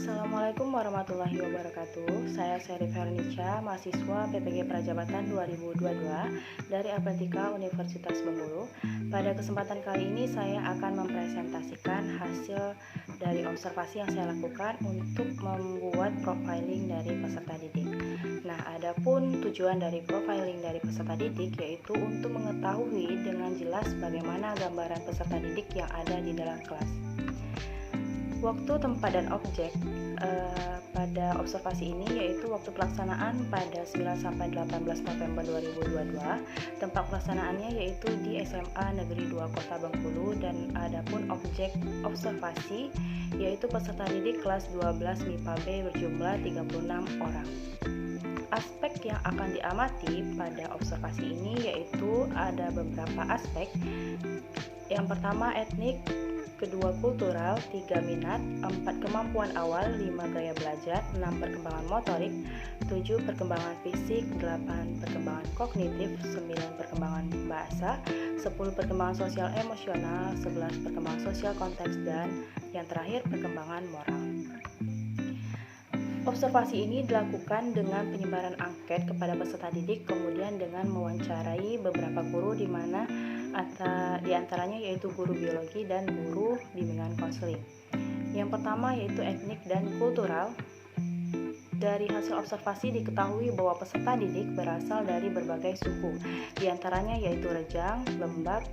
Assalamualaikum warahmatullahi wabarakatuh. Saya Sherry Fernica, mahasiswa PPG Prajabatan 2022 dari Aprantika Universitas Bengkulu. Pada kesempatan kali ini saya akan mempresentasikan hasil dari observasi yang saya lakukan untuk membuat profiling dari peserta didik. Nah, adapun tujuan dari profiling dari peserta didik yaitu untuk mengetahui dengan jelas bagaimana gambaran peserta didik yang ada di dalam kelas. Waktu, tempat, dan objek pada observasi ini yaitu waktu pelaksanaan pada 9-18 November 2022. Tempat pelaksanaannya yaitu di SMA Negeri 2 Kota Bengkulu, dan adapun objek observasi yaitu peserta didik kelas 12 MIPA B berjumlah 36 orang. Aspek yang akan diamati pada observasi ini yaitu ada beberapa aspek. Yang pertama etnik, kedua kultural, 3 minat, 4 kemampuan awal, 5 gaya belajar, 6 perkembangan motorik, 7 perkembangan fisik, 8 perkembangan kognitif, 9 perkembangan bahasa, 10 perkembangan sosial emosional, 11 perkembangan sosial konteks, dan yang terakhir perkembangan moral. Observasi ini dilakukan dengan penyebaran angket kepada peserta didik, kemudian dengan mewawancarai beberapa guru di mana di antaranya yaitu guru biologi dan guru bimbingan konseling. Yang pertama yaitu etnik dan kultural. Dari hasil observasi diketahui bahwa peserta didik berasal dari berbagai suku, di antaranya yaitu Rejang, Lembak,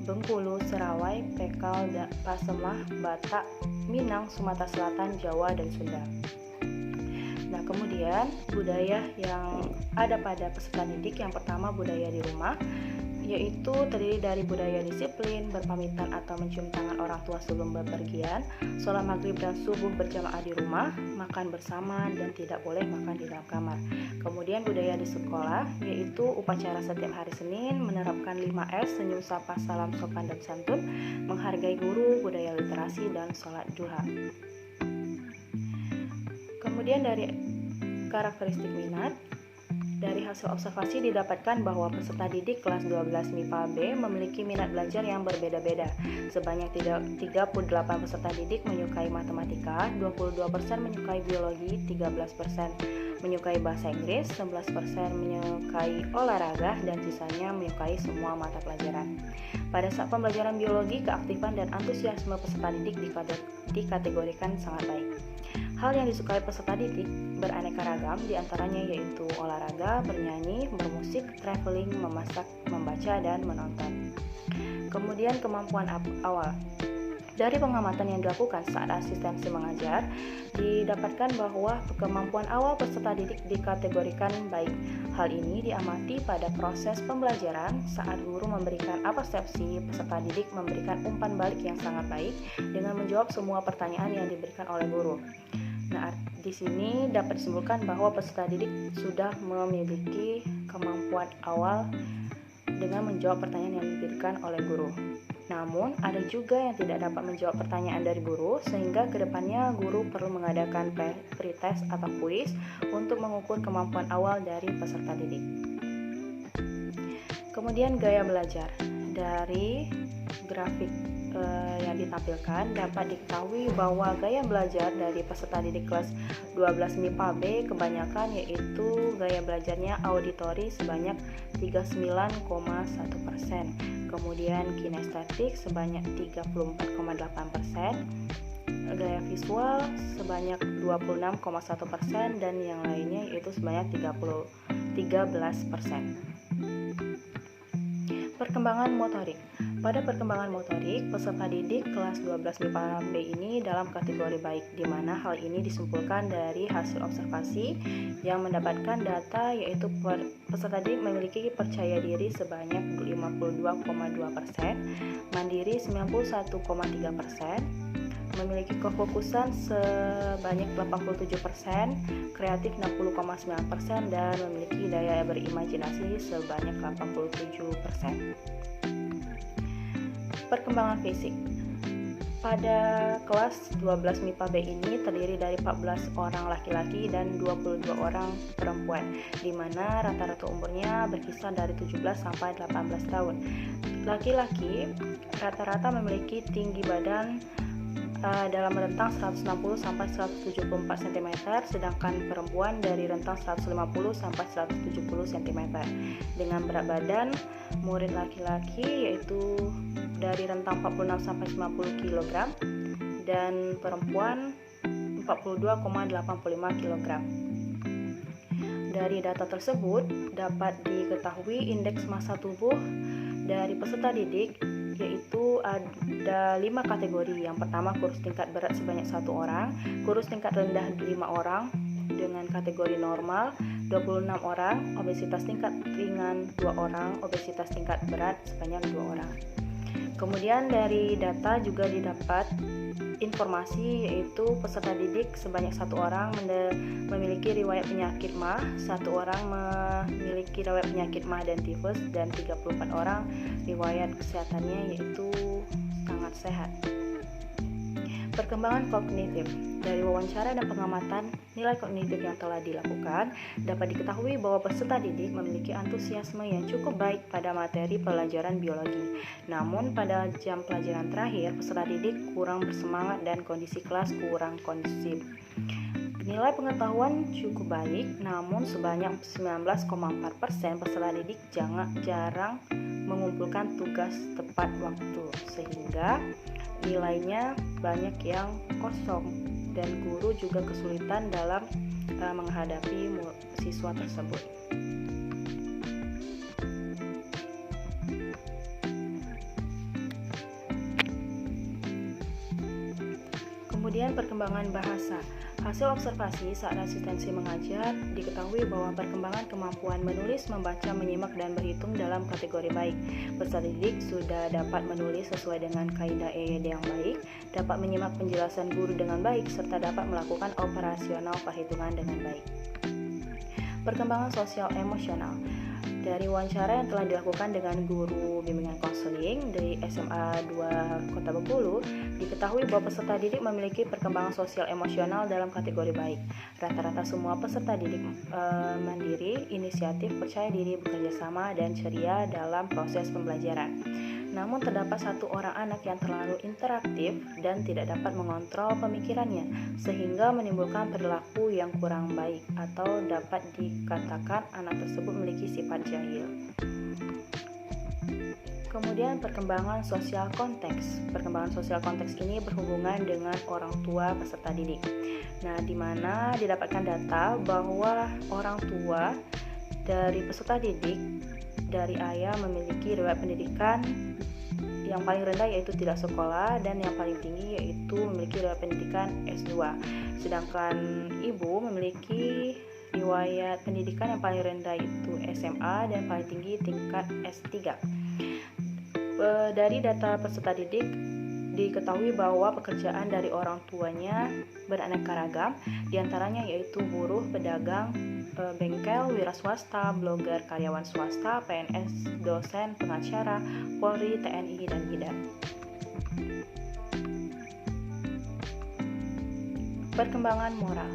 Bengkulu, Serawai, Pekal, Pasemah, Batak, Minang, Sumatera Selatan, Jawa, dan Sunda. Nah, kemudian budaya yang ada pada peserta didik yang pertama budaya di rumah, yaitu terdiri dari budaya disiplin, berpamitan atau mencium tangan orang tua sebelum bepergian, sholat maghrib dan subuh berjamaah di rumah, makan bersama dan tidak boleh makan di dalam kamar. Kemudian budaya di sekolah, yaitu upacara setiap hari Senin, menerapkan 5S, senyum, sapa, salam, sopan dan santun, menghargai guru, budaya literasi, dan sholat duha. Kemudian dari karakteristik minat, dari hasil observasi didapatkan bahwa peserta didik kelas 12 MIPA B memiliki minat belajar yang berbeda-beda. Sebanyak 38 peserta didik menyukai matematika, 22% menyukai biologi, 13% menyukai bahasa Inggris, 11% menyukai olahraga, dan sisanya menyukai semua mata pelajaran. Pada saat pembelajaran biologi, keaktifan dan antusiasme peserta didik dikategorikan sangat baik. Hal yang disukai peserta didik beraneka ragam, diantaranya yaitu olahraga, bernyanyi, bermusik, traveling, memasak, membaca, dan menonton. Kemudian kemampuan awal. Dari pengamatan yang dilakukan saat asistensi mengajar, didapatkan bahwa kemampuan awal peserta didik dikategorikan baik. Hal ini diamati pada proses pembelajaran saat guru memberikan persepsi, peserta didik memberikan umpan balik yang sangat baik dengan menjawab semua pertanyaan yang diberikan oleh guru. Nah, di sini dapat disimpulkan bahwa peserta didik sudah memiliki kemampuan awal dengan menjawab pertanyaan yang diberikan oleh guru. Namun, ada juga yang tidak dapat menjawab pertanyaan dari guru, sehingga kedepannya guru perlu mengadakan pretest atau kuis untuk mengukur kemampuan awal dari peserta didik. Kemudian gaya belajar. Dari grafik yang ditampilkan dapat diketahui bahwa gaya belajar dari peserta didik kelas 12 MIPA B kebanyakan yaitu gaya belajarnya auditori sebanyak 39,1%, kemudian kinestetik sebanyak 34,8%, gaya visual sebanyak 26,1%, dan yang lainnya yaitu sebanyak 13%. Perkembangan motorik. Pada perkembangan motorik, peserta didik kelas 12 MIPA B ini dalam kategori baik, di mana hal ini disimpulkan dari hasil observasi yang mendapatkan data yaitu peserta didik memiliki percaya diri sebanyak 52,2%, mandiri 91,3%, memiliki kefokusan sebanyak 87%, kreatif 60,9%, dan memiliki daya berimajinasi sebanyak 87%. Perkembangan fisik. Pada kelas 12 MIPA B ini terdiri dari 14 orang laki-laki dan 22 orang perempuan, di mana rata-rata umurnya berkisar dari 17 sampai 18 tahun. Laki-laki rata-rata memiliki tinggi badan dalam rentang 160 sampai 174 cm, sedangkan perempuan dari rentang 150 sampai 170 cm. Dengan berat badan murid laki-laki yaitu dari rentang 46 sampai 50 kg dan perempuan 42,85 kg. Dari data tersebut dapat diketahui indeks massa tubuh dari peserta didik yaitu ada 5 kategori. Yang pertama, kurus tingkat berat sebanyak 1 orang, kurus tingkat rendah 5 orang, dengan kategori normal 26 orang, obesitas tingkat ringan 2 orang, obesitas tingkat berat sebanyak 2 orang. Kemudian dari data juga didapat informasi yaitu peserta didik sebanyak 1 orang memiliki riwayat penyakit MAH, 1 orang memiliki riwayat penyakit MAH dan tifus, dan 34 orang riwayat kesehatannya yaitu sangat sehat. Perkembangan kognitif. Dari wawancara dan pengamatan nilai kognitif yang telah dilakukan, dapat diketahui bahwa peserta didik memiliki antusiasme yang cukup baik pada materi pelajaran biologi. Namun pada jam pelajaran terakhir, peserta didik kurang bersemangat dan kondisi kelas kurang kondusif. Nilai pengetahuan cukup baik, namun sebanyak 19,4% peserta didik jarang mengumpulkan tugas tepat waktu, sehingga nilainya banyak yang kosong dan guru juga kesulitan dalam menghadapi siswa tersebut. Kemudian perkembangan bahasa. Hasil observasi saat asistensi mengajar diketahui bahwa perkembangan kemampuan menulis, membaca, menyimak, dan berhitung dalam kategori baik. Peserta didik sudah dapat menulis sesuai dengan kaidah EYD yang baik, dapat menyimak penjelasan guru dengan baik, serta dapat melakukan operasional perhitungan dengan baik. Perkembangan sosial emosional. Dari wawancara yang telah dilakukan dengan guru bimbingan konseling dari SMA 2 Kota Bengkulu, diketahui bahwa peserta didik memiliki perkembangan sosial emosional dalam kategori baik. Rata-rata semua peserta didik mandiri, inisiatif, percaya diri, bekerja sama, dan ceria dalam proses pembelajaran. Namun terdapat 1 orang anak yang terlalu interaktif dan tidak dapat mengontrol pemikirannya, sehingga menimbulkan perilaku yang kurang baik, atau dapat dikatakan anak tersebut memiliki sifat jahil. Kemudian perkembangan sosial konteks. Perkembangan sosial konteks ini berhubungan dengan orang tua peserta didik. Nah, di mana didapatkan data bahwa orang tua dari peserta didik dari ayah memiliki riwayat pendidikan yang paling rendah yaitu tidak sekolah, dan yang paling tinggi yaitu memiliki riwayat pendidikan S2. Sedangkan ibu memiliki riwayat pendidikan yang paling rendah itu SMA dan paling tinggi tingkat S3. Dari data peserta didik diketahui bahwa pekerjaan dari orang tuanya beraneka ragam, diantaranya yaitu buruh, pedagang, bengkel, wira swasta, blogger, karyawan swasta, PNS, dosen, pengacara, Polri, TNI, dan bidan. Perkembangan moral.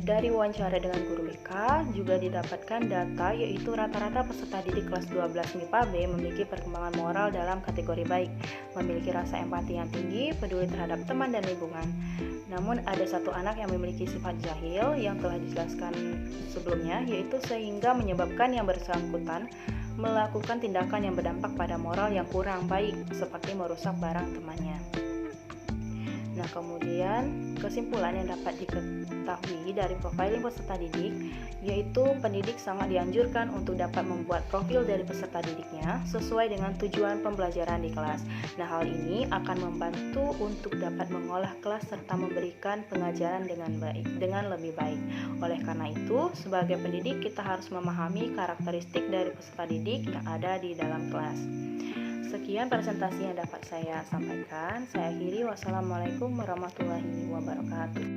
Dari wawancara dengan guru BK juga didapatkan data yaitu rata-rata peserta didik kelas 12 MIPA B memiliki perkembangan moral dalam kategori baik, memiliki rasa empati yang tinggi, peduli terhadap teman dan lingkungan. Namun ada 1 anak yang memiliki sifat jahil yang telah dijelaskan sebelumnya, yaitu sehingga menyebabkan yang bersangkutan melakukan tindakan yang berdampak pada moral yang kurang baik, seperti merusak barang temannya. Nah, kemudian kesimpulan yang dapat diketahui dari profiling peserta didik yaitu pendidik sangat dianjurkan untuk dapat membuat profil dari peserta didiknya sesuai dengan tujuan pembelajaran di kelas. Nah, hal ini akan membantu untuk dapat mengolah kelas serta memberikan pengajaran dengan lebih baik. Oleh karena itu, sebagai pendidik kita harus memahami karakteristik dari peserta didik yang ada di dalam kelas. Sekian presentasi yang dapat saya sampaikan. Saya akhiri. Wassalamualaikum warahmatullahi wabarakatuh.